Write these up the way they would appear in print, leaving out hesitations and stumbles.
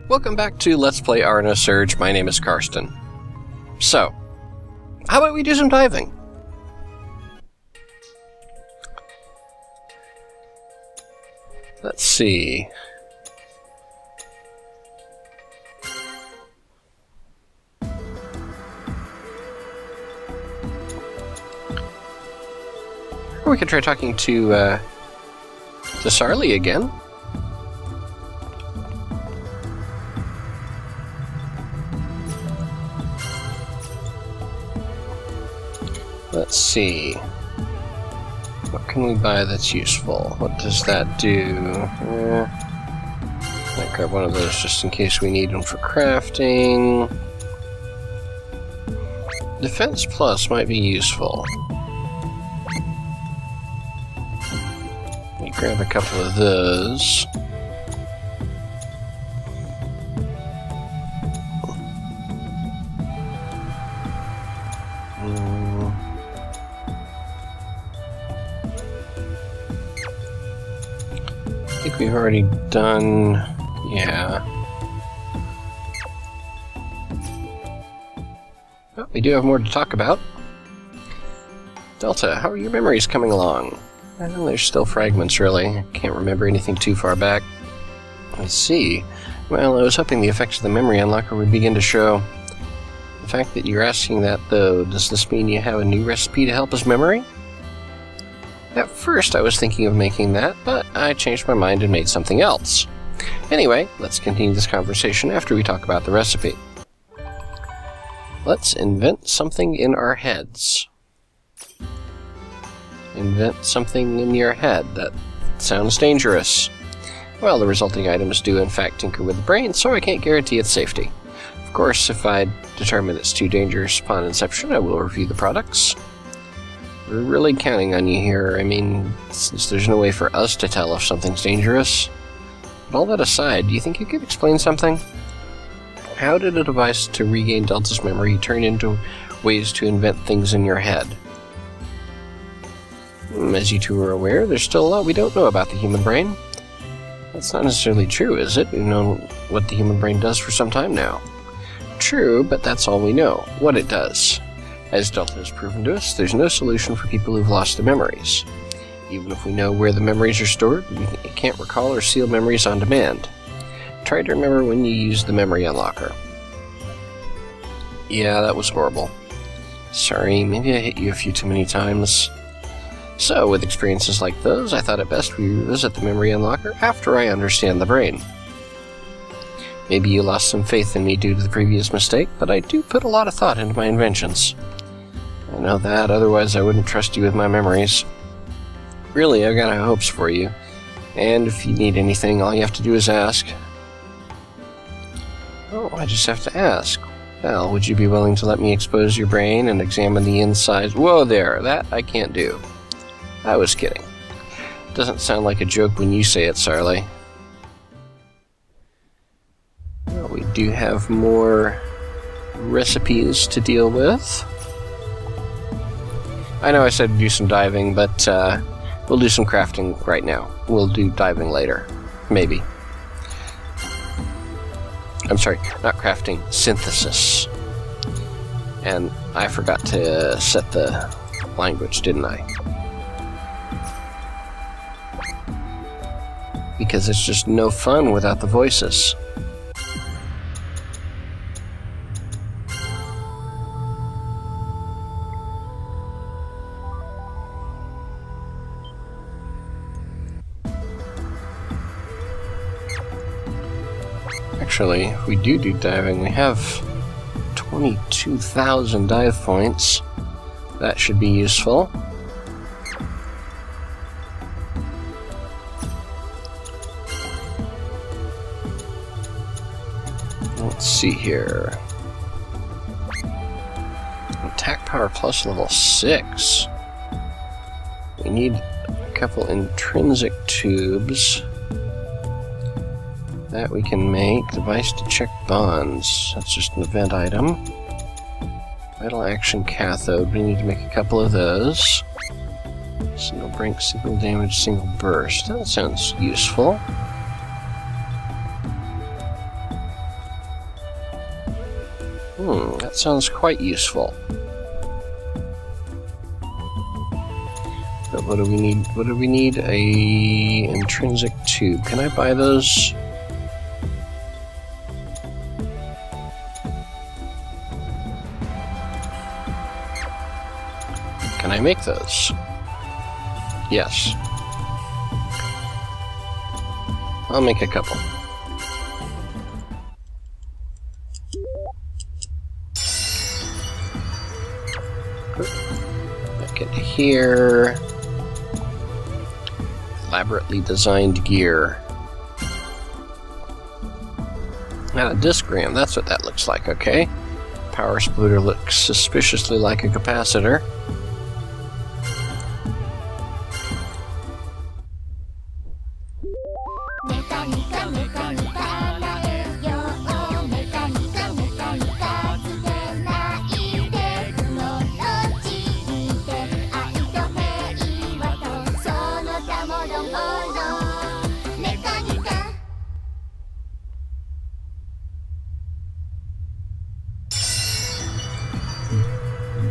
Welcome back to Let's Play Nosurge. My name is Karsten. So, how about we do some diving? Let's see. Or we could try talking to Sarli again. Let's see. What can we buy that's useful? What does that do? Might grab one of those just in case we need them for crafting. Defense Plus might be useful. Let me grab a couple of those. I think we've already done... yeah. Well, we do have more to talk about. Delta, how are your memories coming along? Well, there's still fragments, really. I can't remember anything too far back. I see. Well, I was hoping the effects of the memory unlocker would begin to show. The fact that you're asking that, though, does this mean you have a new recipe to help his memory? At first I was thinking of making that, but I changed my mind and made something else. Anyway, let's continue this conversation after we talk about the recipe. Let's invent something in our heads. Invent something in your head. That sounds dangerous. Well, the resulting items do in fact tinker with the brain, so I can't guarantee its safety. Of course, if I determine it's too dangerous upon inception, I will review the products. We're really counting on you here. I mean, since there's no way for us to tell if something's dangerous. But all that aside, do you think you could explain something? How did a device to regain Delta's memory turn into ways to invent things in your head? As you two are aware, there's still a lot we don't know about the human brain. That's not necessarily true, is it? We've known what the human brain does for some time now. True, but that's all we know, what it does. As Delta has proven to us, there's no solution for people who've lost their memories. Even if we know where the memories are stored, we can't recall or seal memories on demand. Try to remember when you used the memory unlocker. Yeah, that was horrible. Sorry, maybe I hit you a few too many times. So, with experiences like those, I thought it best we revisit the memory unlocker after I understand the brain. Maybe you lost some faith in me due to the previous mistake, but I do put a lot of thought into my inventions. I know that, otherwise I wouldn't trust you with my memories. Really, I've got high hopes for you, and if you need anything, all you have to do is ask. Oh, I just have to ask. Well, would you be willing to let me expose your brain and examine the insides? Whoa there, that I can't do. I was kidding. Doesn't sound like a joke when you say it, Sarli. Well, we do have more recipes to deal with. I know I said do some diving, but we'll do some crafting right now. We'll do diving later. Maybe. I'm sorry, not crafting, synthesis. And I forgot to set the language, didn't I? Because it's just no fun without the voices. Actually, if we do diving, we have 22,000 dive points. That should be useful. Let's see here. Attack power plus level 6. We need a couple intrinsic tubes. That we can make. Device to check bonds. That's just an event item. Vital action cathode. We need to make a couple of those. Single break, single damage, single burst. That sounds useful. That sounds quite useful. But what do we need? What do we need? A intrinsic tube. Can I buy those? Can I make those? Yes. I'll make a couple. Back into here. Elaborately designed gear. Now a discgram, that's what that looks like, okay. Power splitter looks suspiciously like a capacitor.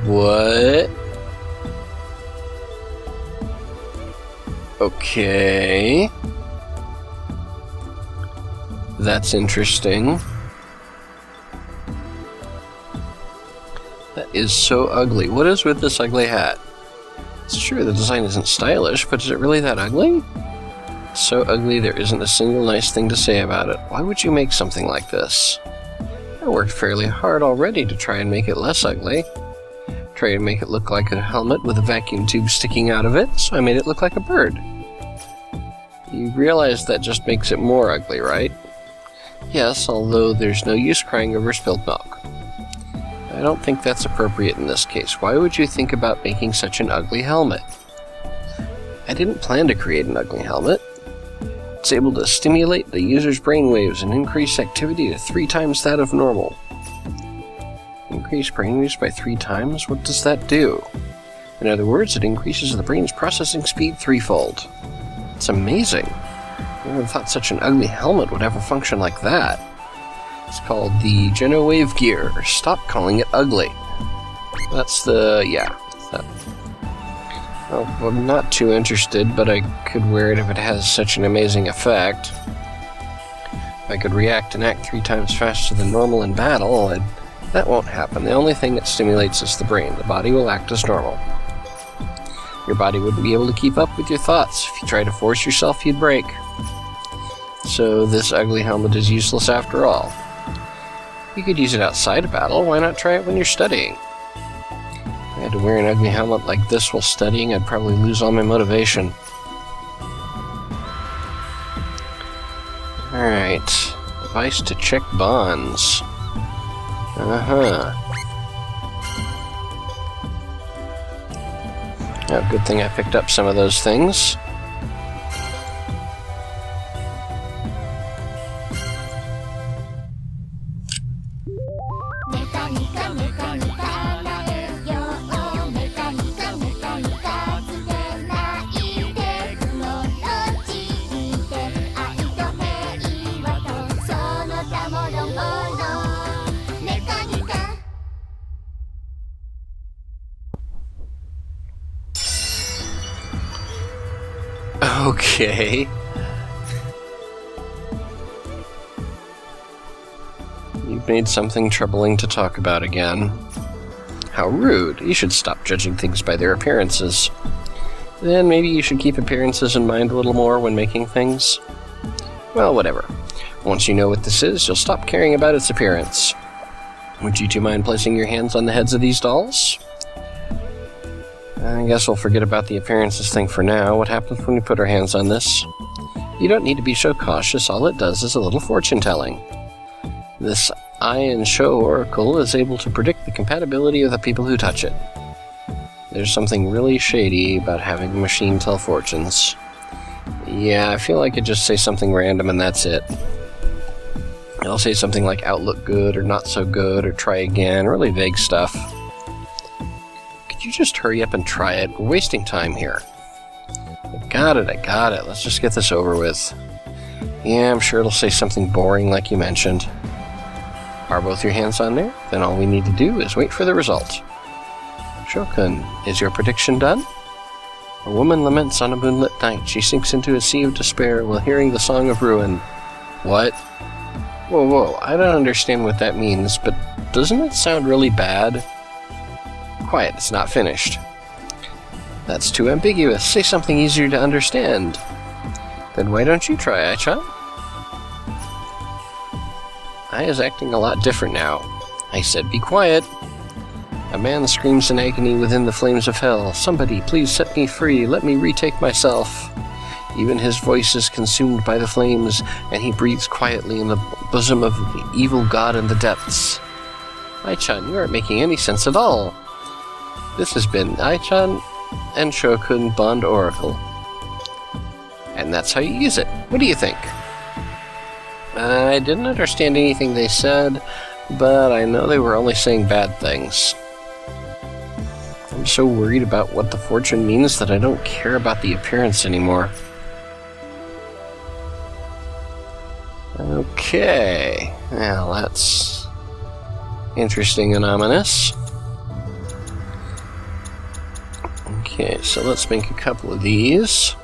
What? Okay. That's interesting. That is so ugly. What is with this ugly hat? It's true the design isn't stylish, but is it really that ugly? So ugly there isn't a single nice thing to say about it. Why would you make something like this? I worked fairly hard already to try and make it less ugly. Try to make it look like a helmet with a vacuum tube sticking out of it, so I made it look like a bird. You realize that just makes it more ugly, right? Yes, although there's no use crying over spilled milk. I don't think that's appropriate in this case. Why would you think about making such an ugly helmet? I didn't plan to create an ugly helmet. It's able to stimulate the user's brainwaves and increase activity to 3 times that of normal. Increase brainwaves by 3 times? What does that do? In other words, it increases the brain's processing speed 3-fold. It's amazing. I never thought such an ugly helmet would ever function like that. It's called the Genowave Gear. Stop calling it ugly. That's the... yeah. Well, I'm not too interested, but I could wear it if it has such an amazing effect. If I could react and act 3 times faster than normal in battle, that won't happen. The only thing it stimulates is the brain. The body will act as normal. Your body wouldn't be able to keep up with your thoughts. If you try to force yourself, you'd break. So this ugly helmet is useless after all. You could use it outside of battle. Why not try it when you're studying? If I had to wear an ugly helmet like this while studying, I'd probably lose all my motivation. Alright. Device to check bonds. Oh, good thing I picked up some of those things. Okay. You've made something troubling to talk about again. How rude. You should stop judging things by their appearances. Then maybe you should keep appearances in mind a little more when making things. Well, whatever. Once you know what this is, you'll stop caring about its appearance. Would you two mind placing your hands on the heads of these dolls? I guess we'll forget about the appearances thing for now. What happens when we put our hands on this? You don't need to be so cautious. All it does is a little fortune-telling. This Eye and Show Oracle is able to predict the compatibility of the people who touch it. There's something really shady about having a machine tell fortunes. Yeah, I feel like I just say something random and that's it. It'll say something like outlook good or not so good or try again, really vague stuff. Could you just hurry up and try it? We're wasting time here. I got it. Let's just get this over with. Yeah, I'm sure it'll say something boring like you mentioned. Are both your hands on there? Then all we need to do is wait for the result. Shokun, is your prediction done? A woman laments on a moonlit night. She sinks into a sea of despair while hearing the song of ruin. What? Whoa, I don't understand what that means, but doesn't it sound really bad? Quiet, it's not finished. That's too ambiguous. Say something easier to understand. Then why don't you try, Ai-chan? Ai is acting a lot different now. I said be quiet. A man screams in agony within the flames of hell. Somebody, please set me free. Let me retake myself. Even his voice is consumed by the flames, and he breathes quietly in the bosom of the evil god in the depths. Ai-chan, you aren't making any sense at all. This has been Ai-chan and Shokun Bond Oracle. And that's how you use it. What do you think? I didn't understand anything they said, but I know they were only saying bad things. I'm so worried about what the fortune means that I don't care about the appearance anymore. Okay, well, that's interesting and ominous. Okay, so let's make a couple of these.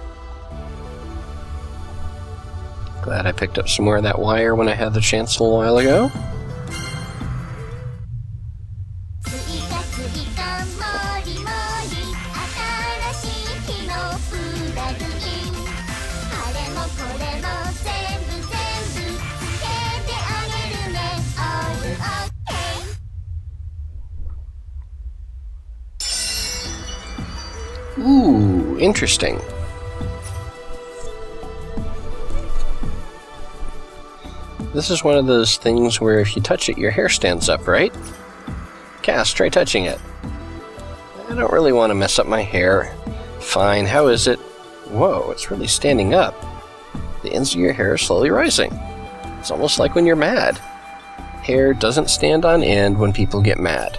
Glad I picked up some more of that wire when I had the chance a little while ago. Ooh, interesting. This is one of those things where if you touch it, your hair stands up, right? Cass, try touching it. I don't really want to mess up my hair. Fine, how is it? Whoa, it's really standing up. The ends of your hair are slowly rising. It's almost like when you're mad. Hair doesn't stand on end when people get mad.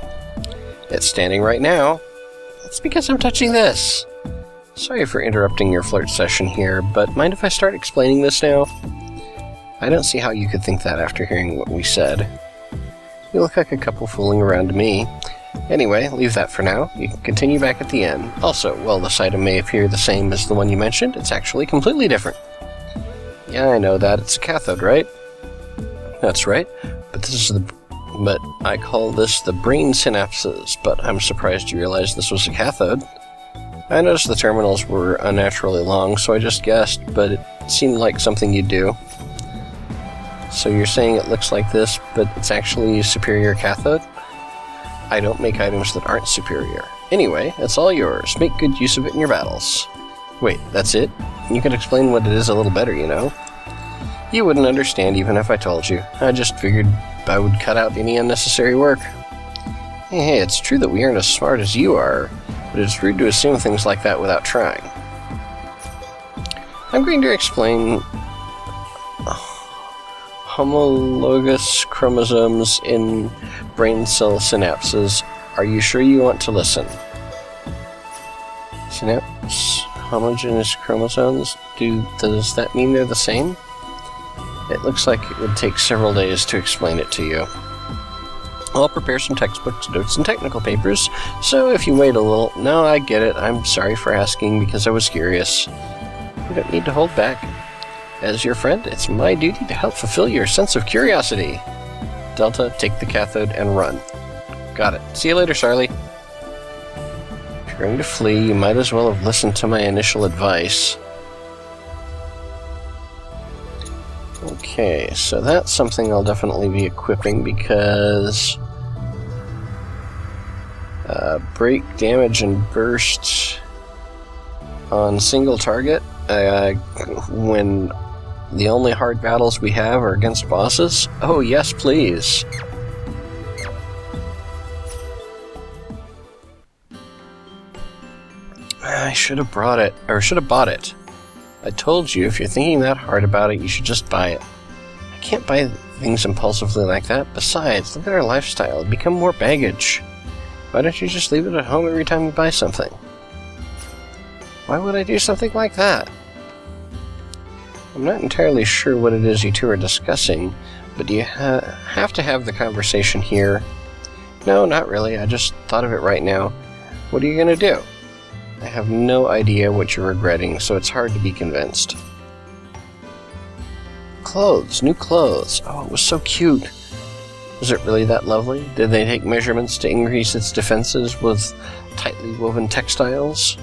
It's standing right now. It's because I'm touching this. Sorry for interrupting your flirt session here, but mind if I start explaining this now? I don't see how you could think that after hearing what we said. You look like a couple fooling around to me. Anyway, leave that for now. You can continue back at the end. Also, while this item may appear the same as the one you mentioned, it's actually completely different. Yeah, I know that. It's a cathode, right? That's right. But I call this the brain synapses, but I'm surprised you realized this was a cathode. I noticed the terminals were unnaturally long, so I just guessed, but it seemed like something you'd do. So you're saying it looks like this, but it's actually a superior cathode? I don't make items that aren't superior. Anyway, it's all yours. Make good use of it in your battles. Wait, that's it? You can explain what it is a little better, you know? You wouldn't understand even if I told you. I just figured I would cut out any unnecessary work. Hey, it's true that we aren't as smart as you are, but it's rude to assume things like that without trying. I'm going to explain homologous chromosomes in brain cell synapses. Are you sure you want to listen? Synapse, homogeneous chromosomes, does that mean they're the same? It looks like it would take several days to explain it to you. I'll prepare some textbooks, notes, and technical papers, so if you wait a little... No, I get it. I'm sorry for asking because I was curious. You don't need to hold back. As your friend, it's my duty to help fulfill your sense of curiosity. Delta, take the cathode and run. Got it. See you later, Sarly. If you're going to flee, you might as well have listened to my initial advice. Okay, so that's something I'll definitely be equipping because... break, damage, and burst on single target when the only hard battles we have are against bosses? Oh, yes, please. I should have bought it. I told you, if you're thinking that hard about it, you should just buy it. I can't buy things impulsively like that. Besides, look at our lifestyle. It'd become more baggage. Why don't you just leave it at home every time you buy something? Why would I do something like that? I'm not entirely sure what it is you two are discussing, but do you have to have the conversation here? No, not really. I just thought of it right now. What are you going to do? I have no idea what you're regretting, so it's hard to be convinced. Clothes. New clothes. Oh, it was so cute. Was it really that lovely? Did they take measurements to increase its defenses with tightly woven textiles?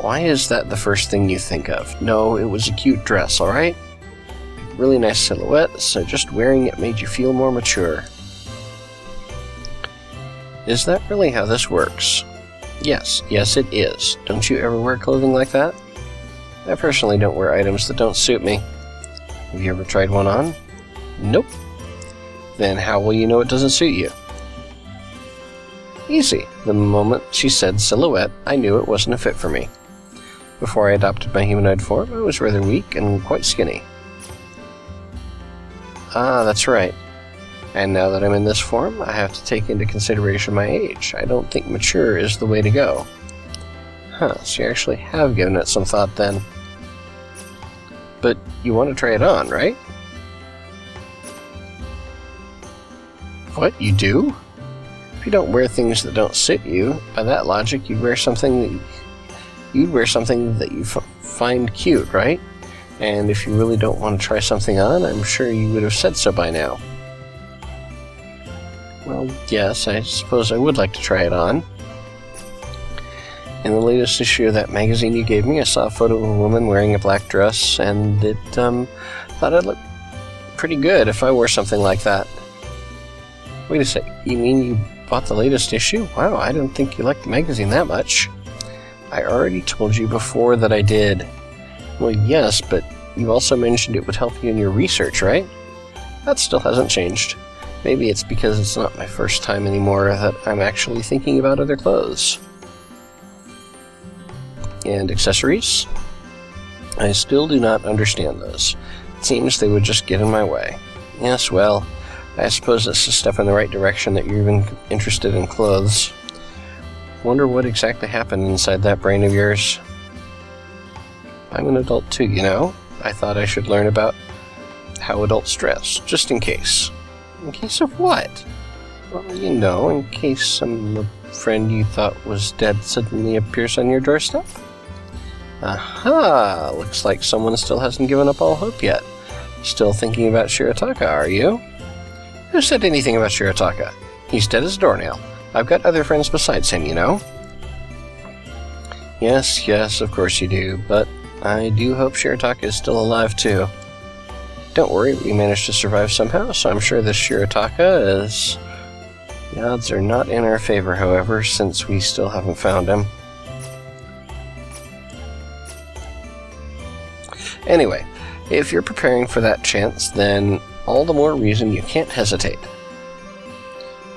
Why is that the first thing you think of? No, it was a cute dress, alright? Really nice silhouette, so just wearing it made you feel more mature. Is that really how this works? Yes, it is. Don't you ever wear clothing like that? I personally don't wear items that don't suit me. Have you ever tried one on? Nope. Then how will you know it doesn't suit you? Easy. The moment she said silhouette, I knew it wasn't a fit for me. Before I adopted my humanoid form, I was rather weak and quite skinny. Ah, that's right. And now that I'm in this form, I have to take into consideration my age. I don't think mature is the way to go. Huh, so you actually have given it some thought then. But you want to try it on, right? What, you do? If you don't wear things that don't suit you, by that logic, you'd wear something that you find cute, right? And if you really don't want to try something on, I'm sure you would have said so by now. Well, yes, I suppose I would like to try it on. In the latest issue of that magazine you gave me, I saw a photo of a woman wearing a black dress, and it, thought I'd look pretty good if I wore something like that. Wait a sec, you mean you bought the latest issue? Wow, I didn't think you liked the magazine that much. I already told you before that I did. Well, yes, but you also mentioned it would help you in your research, right? That still hasn't changed. Maybe it's because it's not my first time anymore that I'm actually thinking about other clothes. And accessories? I still do not understand those. It seems they would just get in my way. Yes, well, I suppose it's a step in the right direction that you're even interested in clothes. Wonder what exactly happened inside that brain of yours. I'm an adult too, you know. I thought I should learn about how adults dress, just in case. In case of what? Well, you know, in case some friend you thought was dead suddenly appears on your doorstep. Aha! Looks like someone still hasn't given up all hope yet. Still thinking about Shirataka, are you? Who said anything about Shirataka? He's dead as a doornail. I've got other friends besides him, you know. Yes, of course you do, but I do hope Shirataka is still alive too. Don't worry, we managed to survive somehow, so I'm sure this Shirataka is... The odds are not in our favor, however, since we still haven't found him. Anyway, if you're preparing for that chance, then all the more reason you can't hesitate.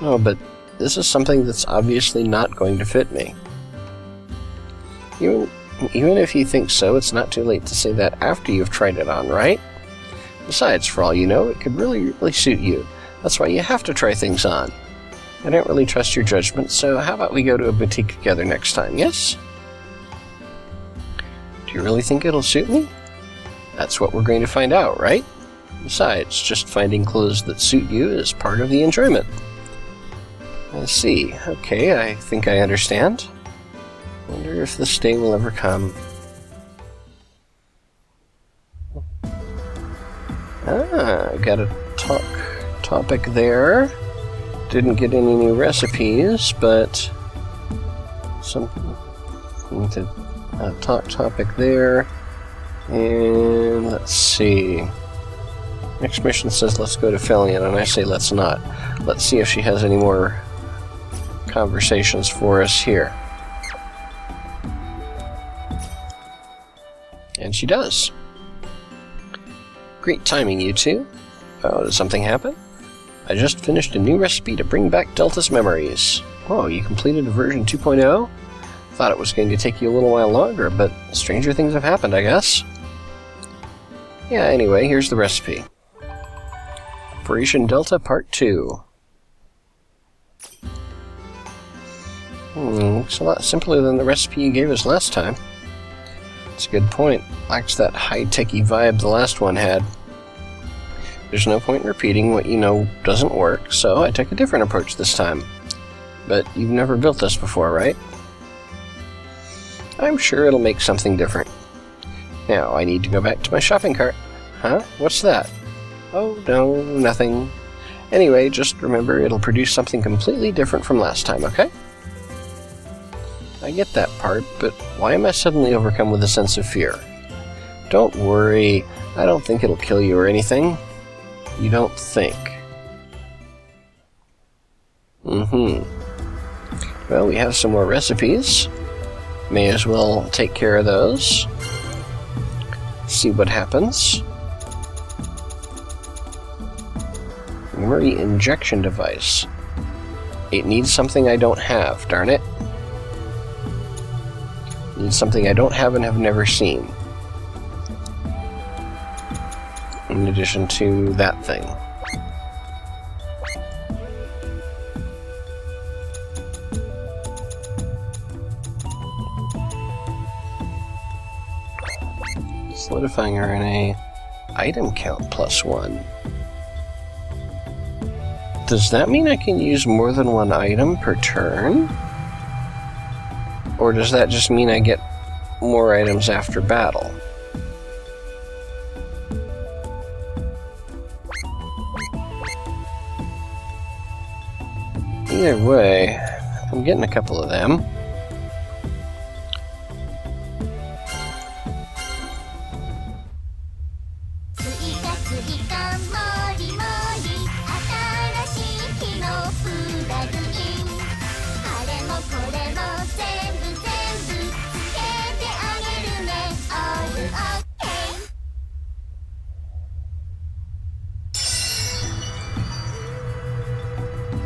Oh, but this is something that's obviously not going to fit me. Even if you think so, it's not too late to say that after you've tried it on, right? Besides, for all you know, it could really suit you. That's why you have to try things on. I don't really trust your judgment, so how about we go to a boutique together next time, yes? Do you really think it'll suit me? That's what we're going to find out, right? Besides, just finding clothes that suit you is part of the enjoyment. I see. Okay, I think I understand. Wonder if this day will ever come. Got a topic there. Didn't get any new recipes, but something to topic there. And let's see. Next mission says let's go to Felion, and I say let's not. Let's see if she has any more conversations for us here. And she does. Great timing, you two. Oh, did something happen? I just finished a new recipe to bring back Delta's memories. Oh, you completed version 2.0? Thought it was going to take you a little while longer, but stranger things have happened, I guess. Yeah, anyway, here's the recipe. Operation Delta Part 2. Looks a lot simpler than the recipe you gave us last time. That's a good point. Lacks that high-techy vibe the last one had. There's no point in repeating what you know doesn't work, so I took a different approach this time. But you've never built this before, right? I'm sure it'll make something different. Now, I need to go back to my shopping cart. Huh? What's that? Oh, no, nothing. Anyway, just remember it'll produce something completely different from last time, okay? I get that part, but why am I suddenly overcome with a sense of fear? Don't worry, I don't think it'll kill you or anything. You don't think. Well, we have some more recipes. May as well take care of those. See what happens. Memory injection device. It needs something I don't have, darn it. Needs something I don't have and have never seen. In addition to that thing. Solidifying RNA. Item count +1. Does that mean I can use more than one item per turn? Or does that just mean I get more items after battle? Either way, I'm getting a couple of them.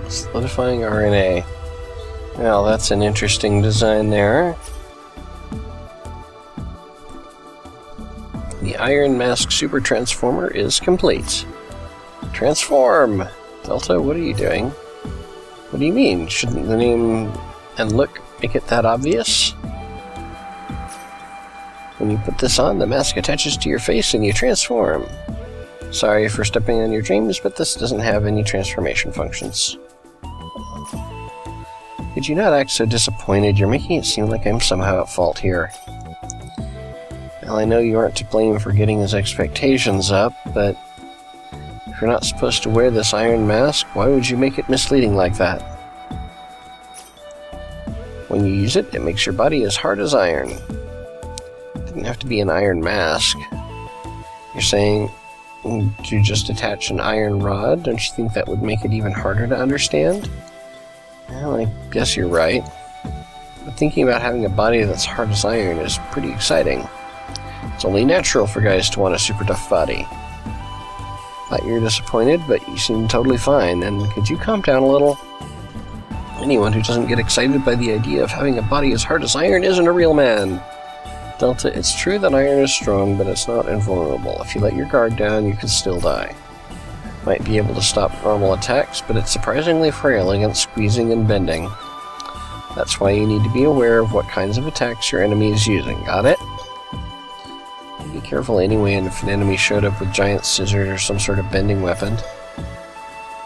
Solidifying RNA. Well, that's an interesting design there. The Iron Mask Super Transformer is complete. Transform! Delta, what are you doing? What do you mean? Shouldn't the name and look make it that obvious? When you put this on, the mask attaches to your face and you transform. Sorry for stepping on your dreams, but this doesn't have any transformation functions. Could you not act so disappointed? You're making it seem like I'm somehow at fault here. Well, I know you aren't to blame for getting his expectations up, but if you're not supposed to wear this iron mask, why would you make it misleading like that? When you use it, it makes your body as hard as iron. It didn't have to be an iron mask. You're saying to just attach an iron rod? Don't you think that would make it even harder to understand? Well, I guess you're right. But thinking about having a body that's hard as iron is pretty exciting. It's only natural for guys to want a super tough body. Thought you were disappointed, but you seem totally fine, and could you calm down a little? Anyone who doesn't get excited by the idea of having a body as hard as iron isn't a real man. Delta, it's true that iron is strong, but it's not invulnerable. If you let your guard down, you could still die. Might be able to stop normal attacks, but it's surprisingly frail against squeezing and bending. That's why you need to be aware of what kinds of attacks your enemy is using. Got it? Be careful anyway, and if an enemy showed up with giant scissors or some sort of bending weapon.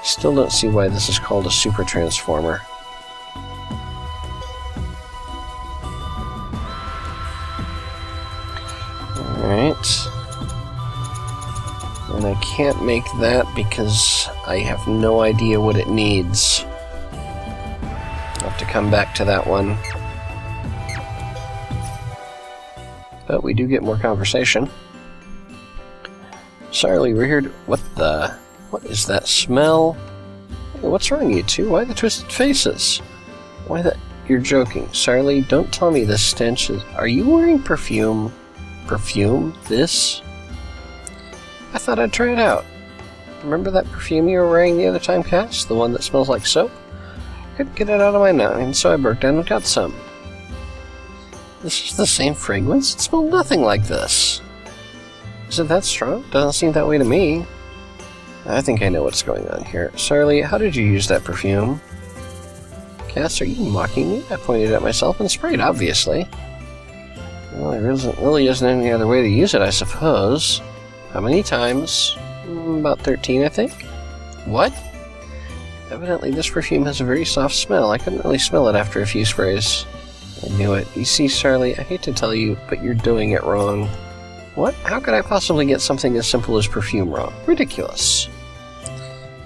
Still don't see why this is called a super transformer. Alright. And I can't make that because I have no idea what it needs. I'll have to come back to that one. But we do get more conversation. Sorry, we're here to... What is that smell? Hey, what's wrong, you two? Why the twisted faces? Why the... You're joking. Sarly, don't tell me this stench is... Are you wearing perfume? Perfume? This? I thought I'd try it out. Remember that perfume you were wearing the other time, Cass? The one that smells like soap? Couldn't get it out of my nose, so I broke down and got some. This is the same fragrance? It smelled nothing like this. Is it that strong? Doesn't seem that way to me. I think I know what's going on here. Sarly, how did you use that perfume? Cass, are you mocking me? I pointed at myself and sprayed, obviously. Well, there really isn't any other way to use it, I suppose. How many times? About 13, I think. What? Evidently, this perfume has a very soft smell. I couldn't really smell it after a few sprays. I knew it. You see, Sarly, I hate to tell you, but you're doing it wrong. What? How could I possibly get something as simple as perfume wrong? Ridiculous.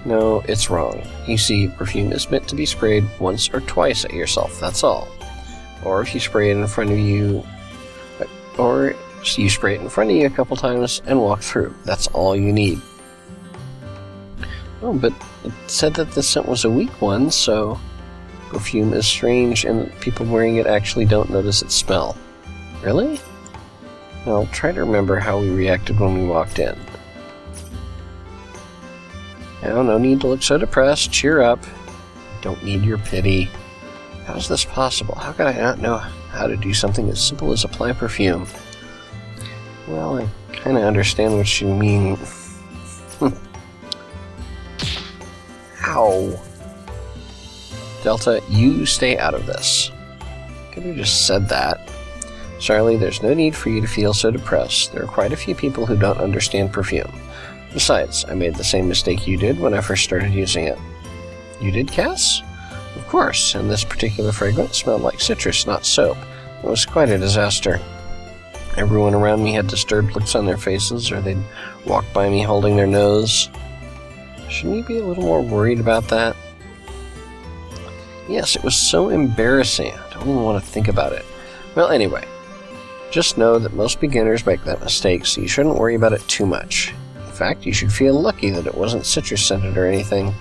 No, it's wrong. You see, perfume is meant to be sprayed once or twice at yourself, that's all. Or if you spray it in front of you... Or you spray it in front of you a couple times and walk through. That's all you need. Oh, but it said that the scent was a weak one, so... Perfume is strange and people wearing it actually don't notice its smell. Really? Well, try to remember how we reacted when we walked in. Now, no need to look so depressed. Cheer up. Don't need your pity. How is this possible? How could I not know how to do something as simple as apply perfume? Well, I kind of understand what you mean. Ow. Delta, you stay out of this. Could have just said that. Charlie, there's no need for you to feel so depressed. There are quite a few people who don't understand perfume. Besides, I made the same mistake you did when I first started using it. You did, Cass? Of course, and this particular fragrance smelled like citrus, not soap. It was quite a disaster. Everyone around me had disturbed looks on their faces, or they'd walk by me holding their nose. Shouldn't you be a little more worried about that? Yes, it was so embarrassing. I don't even want to think about it. Well, anyway, just know that most beginners make that mistake, so you shouldn't worry about it too much. In fact, you should feel lucky that it wasn't citrus-scented or anything.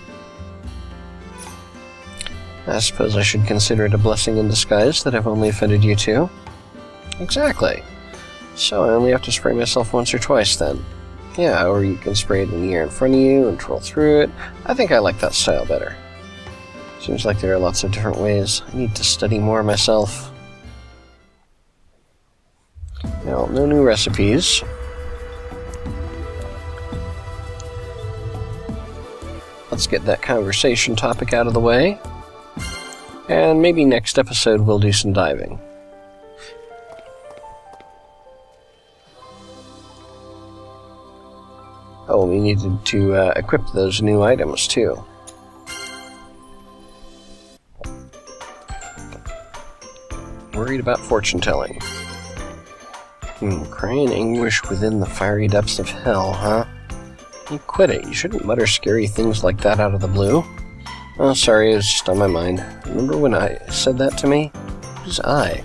I suppose I should consider it a blessing in disguise that I've only offended you two. Exactly. So I only have to spray myself once or twice then. Yeah, or you can spray it in the air in front of you and twirl through it. I think I like that style better. Seems like there are lots of different ways. I need to study more myself. Now, no new recipes. Let's get that conversation topic out of the way. And maybe next episode we'll do some diving. Oh, we needed to equip those new items too. Worried about fortune-telling. Cry in anguish within the fiery depths of hell, huh? You quit it. You shouldn't mutter scary things like that out of the blue. Oh, sorry, it was just on my mind. Remember when I said that to me? Who's I?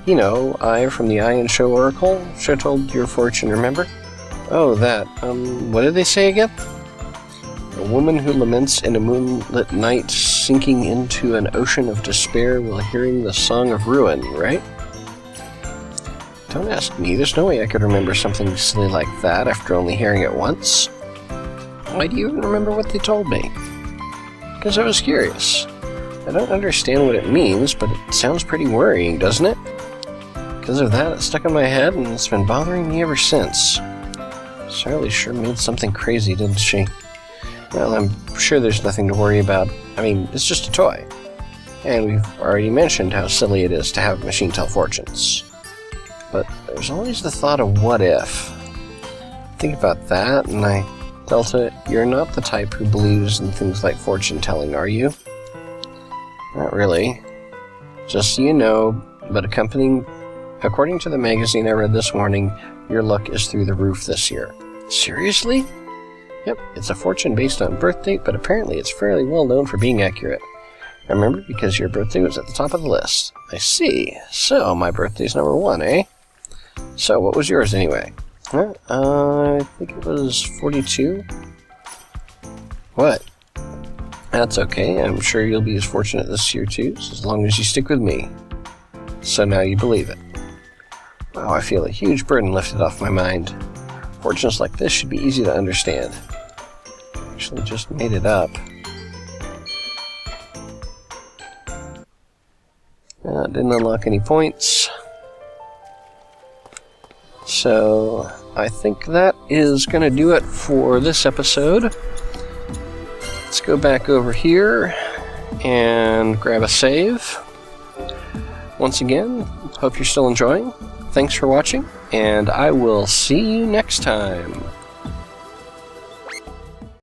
You know, I from the Eye and Show Oracle. Foretold your fortune, remember? Oh, that. What did they say again? A woman who laments in a moonlit night, sinking into an ocean of despair while hearing the song of ruin, right? Don't ask me. There's no way I could remember something silly like that after only hearing it once. Why do you even remember what they told me? Because I was curious. I don't understand what it means, but it sounds pretty worrying, doesn't it? Because of that, it stuck in my head, and it's been bothering me ever since. Charlie sure made something crazy, didn't she? Well, I'm sure there's nothing to worry about. I mean, it's just a toy. And we've already mentioned how silly it is to have a machine tell fortunes. But there's always the thought of what if. Think about that, and Delta, you're not the type who believes in things like fortune-telling, are you? Not really. Just so you know, but according to the magazine I read this morning, your luck is through the roof this year. Seriously? Yep, it's a fortune based on birth date, but apparently it's fairly well known for being accurate. I remember because your birthday was at the top of the list. I see. So, my birthday's number 1, eh? So, what was yours anyway? I think it was 42. What? That's okay. I'm sure you'll be as fortunate this year too, as long as you stick with me. So now you believe it. Wow, I feel a huge burden lifted off my mind. Fortunes like this should be easy to understand. Actually, just made it up. Didn't unlock any points. So, I think that is going to do it for this episode. Let's go back over here and grab a save. Once again, hope you're still enjoying. Thanks for watching, and I will see you next time.